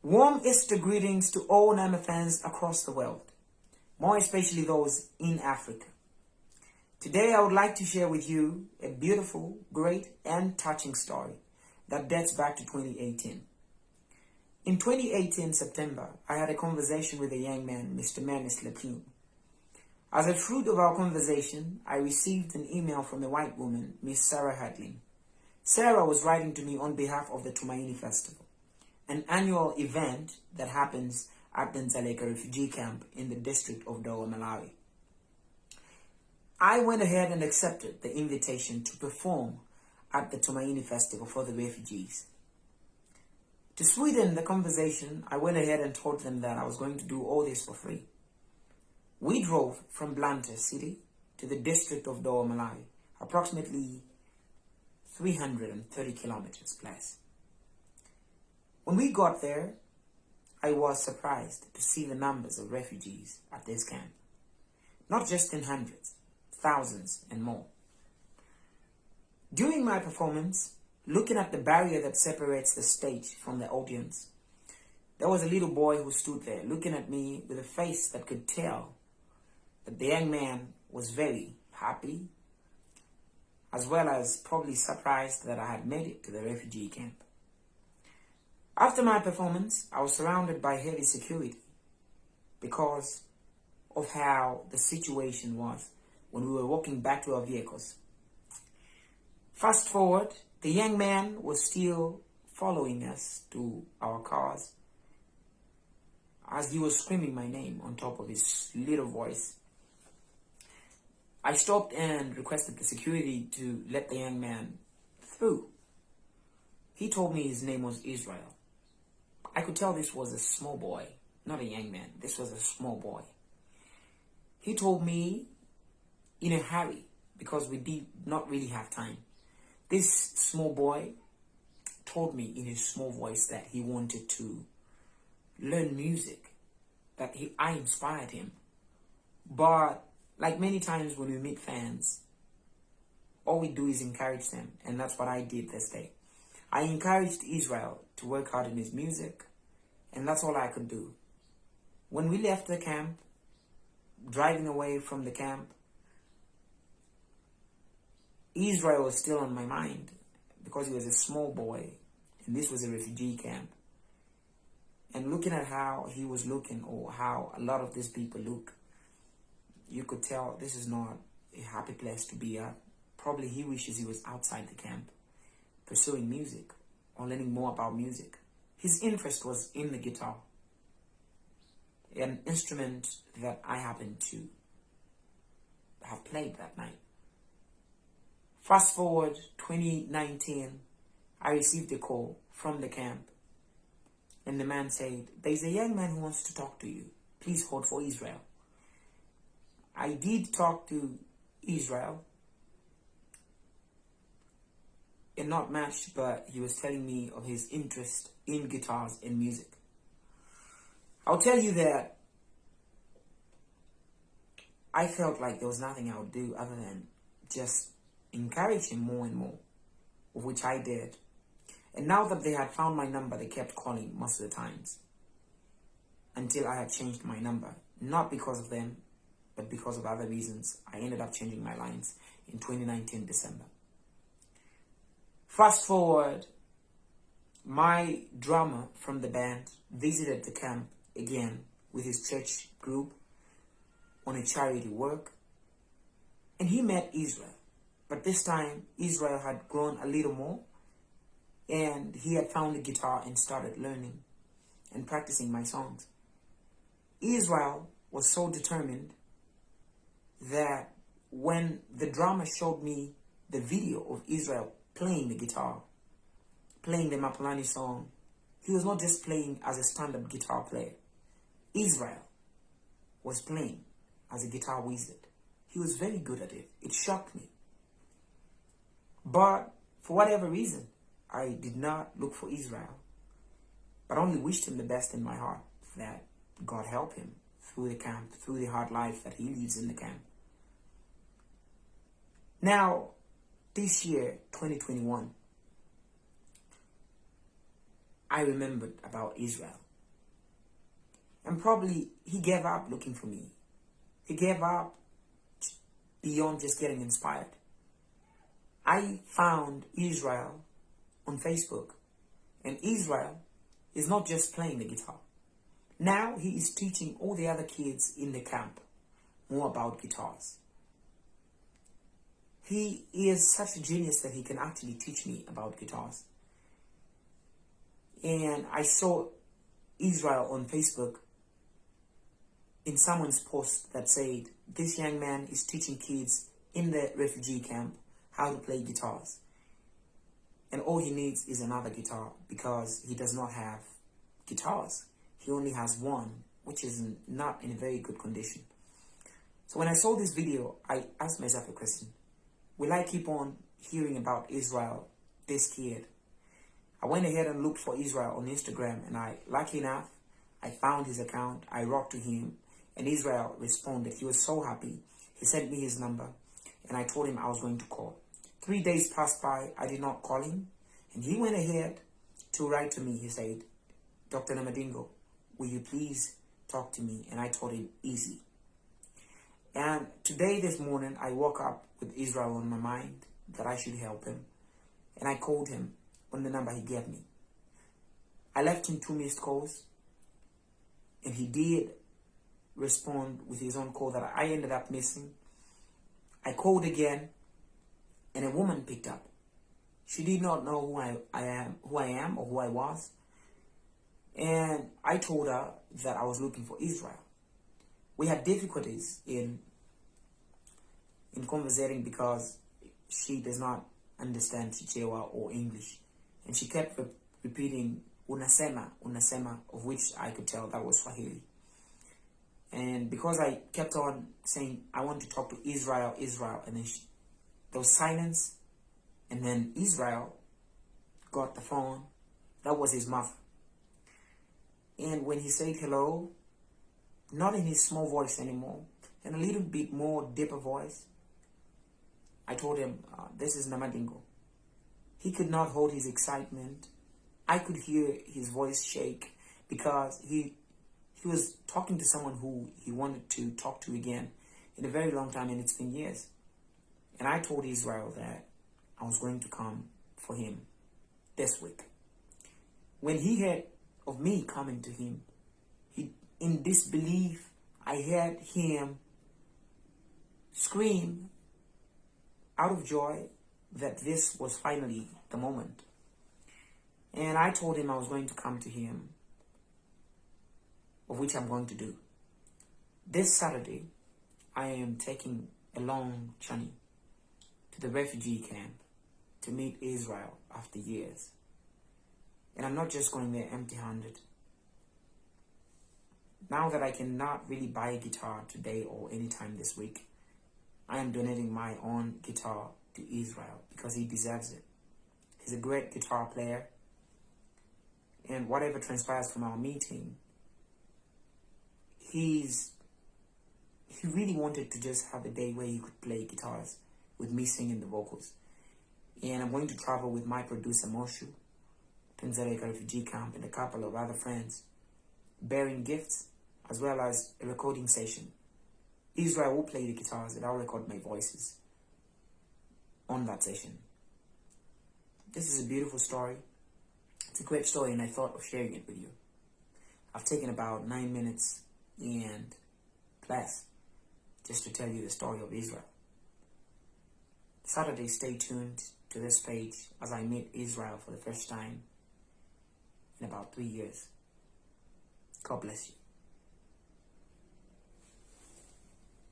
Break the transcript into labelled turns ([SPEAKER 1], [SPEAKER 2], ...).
[SPEAKER 1] Warm Easter greetings to all Nama fans across the world, more especially those in Africa. Today I would like to share with you a beautiful, great and touching story that dates back to 2018. In 2018 September, I had a conversation with a young man, Mr. Manis Leplume. As a fruit of our conversation, I received an email from a white woman, Miss Sarah Hadley. Sarah was writing to me on behalf of the Tumaini Festival, an annual event that happens at the Nzaleka refugee camp in the district of Dowa, Malawi. I went ahead and accepted the invitation to perform at the Tumaini Festival for the refugees. To sweeten the conversation, I went ahead and told them that I was going to do all this for free. We drove from Blantyre City to the district of Dowa, Malawi, approximately 330 kilometers plus. When we got there, I was surprised to see the numbers of refugees at this camp. Not just in hundreds, thousands and more. During my performance, looking at the barrier that separates the stage from the audience, there was a little boy who stood there looking at me with a face that could tell that the young man was very happy, as well as probably surprised that I had made it to the refugee camp. After my performance, I was surrounded by heavy security because of how the situation was when we were walking back to our vehicles. Fast forward, the young man was still following us to our cars as he was screaming my name on top of his little voice. I stopped and requested the security to let the young man through. He told me his name was Israel. I could tell this was a small boy, not a young man. This was a small boy. He told me in a hurry because we did not really have time. This small boy told me in his small voice that he wanted to learn music, that I inspired him. But like many times when we meet fans, all we do is encourage them, and that's what I did this day. I encouraged Israel to work hard in his music, and that's all I could do. When we left the camp, driving away from the camp, Israel was still on my mind because he was a small boy, and this was a refugee camp. And looking at how he was looking, or how a lot of these people look, you could tell this is not a happy place to be at. Probably he wishes he was outside the camp, pursuing music or learning more about music. His interest was in the guitar, an instrument that I happened to have played that night. Fast forward 2019, I received a call from the camp, and the man said, "There's a young man who wants to talk to you. Please hold for Israel." I did talk to Israel, and not much, but he was telling me of his interest in guitars and music. I'll tell you that I felt like there was nothing I would do other than just encourage him more and more, of which I did. And now that they had found my number, they kept calling most of the times until I had changed my number. Not because of them, but because of other reasons. I ended up changing my lines in 2019 December. Fast forward, my drummer from the band visited the camp again with his church group on a charity work, and he met Israel. But this time, Israel had grown a little more, and he had found a guitar and started learning and practicing my songs. Israel was so determined that when the drummer showed me the video of Israel playing the guitar, playing the Mapulani song, he was not just playing as a standard guitar player. Israel was playing as a guitar wizard. He was very good at it. It shocked me. But for whatever reason, I did not look for Israel, but only wished him the best in my heart, that God help him through the camp, through the hard life that he lives in the camp. Now, this year, 2021, I remembered about Israel. And probably he gave up looking for me. He gave up beyond just getting inspired. I found Israel on Facebook. And Israel is not just playing the guitar. Now he is teaching all the other kids in the camp more about guitars. He is such a genius that he can actually teach me about guitars. And I saw Israel on Facebook in someone's post that said, this young man is teaching kids in the refugee camp how to play guitars. And all he needs is another guitar because he does not have guitars. He only has one, which is not in a very good condition. So when I saw this video, I asked myself a question. Will I keep on hearing about Israel, this kid? I went ahead and looked for Israel on Instagram, and lucky enough, I found his account. I wrote to him, and Israel responded. He was so happy. He sent me his number, and I told him I was going to call. 3 days passed by. I did not call him, and he went ahead to write to me. He said, Dr. Namadingo, will you please talk to me? And I told him, easy. And today, this morning, I woke up with Israel on my mind that I should help him. And I called him on the number he gave me. I left him 2 missed calls. And he did respond with his own call that I ended up missing. I called again, and a woman picked up. She did not know who I am or who I was. And I told her that I was looking for Israel. We had difficulties in conversating because she does not understand Chichewa or English. And she kept repeating unasema, unasema, of which I could tell that was Swahili. And because I kept on saying, I want to talk to Israel, Israel, and then there was silence. And then Israel got the phone. That was his mother. And when he said hello, not in his small voice anymore, and a little bit more deeper voice, I told him, this is Namadingo. He could not hold his excitement. I could hear his voice shake because he was talking to someone who he wanted to talk to again in a very long time, and it's been years. And I told Israel that I was going to come for him this week. When he heard of me coming to him, in disbelief, I heard him scream out of joy that this was finally the moment. And I told him I was going to come to him, of which I'm going to do. This Saturday, I am taking a long journey to the refugee camp to meet Israel after years. And I'm not just going there empty-handed. Now that I cannot really buy a guitar today or anytime this week, I am donating my own guitar to Israel because he deserves it. He's a great guitar player. And whatever transpires from our meeting, he really wanted to just have a day where he could play guitars with me singing the vocals. And I'm going to travel with my producer Moshu to Zodiak refugee camp and a couple of other friends, bearing gifts as well as a recording session. Israel will play the guitars and I'll record my voices on that session. This is a beautiful story. It's a great story, and I thought of sharing it with you. I've taken about 9 minutes and plus just to tell you the story of Israel. Saturday, stay tuned to this page as I meet Israel for the first time in about 3 years. God bless you.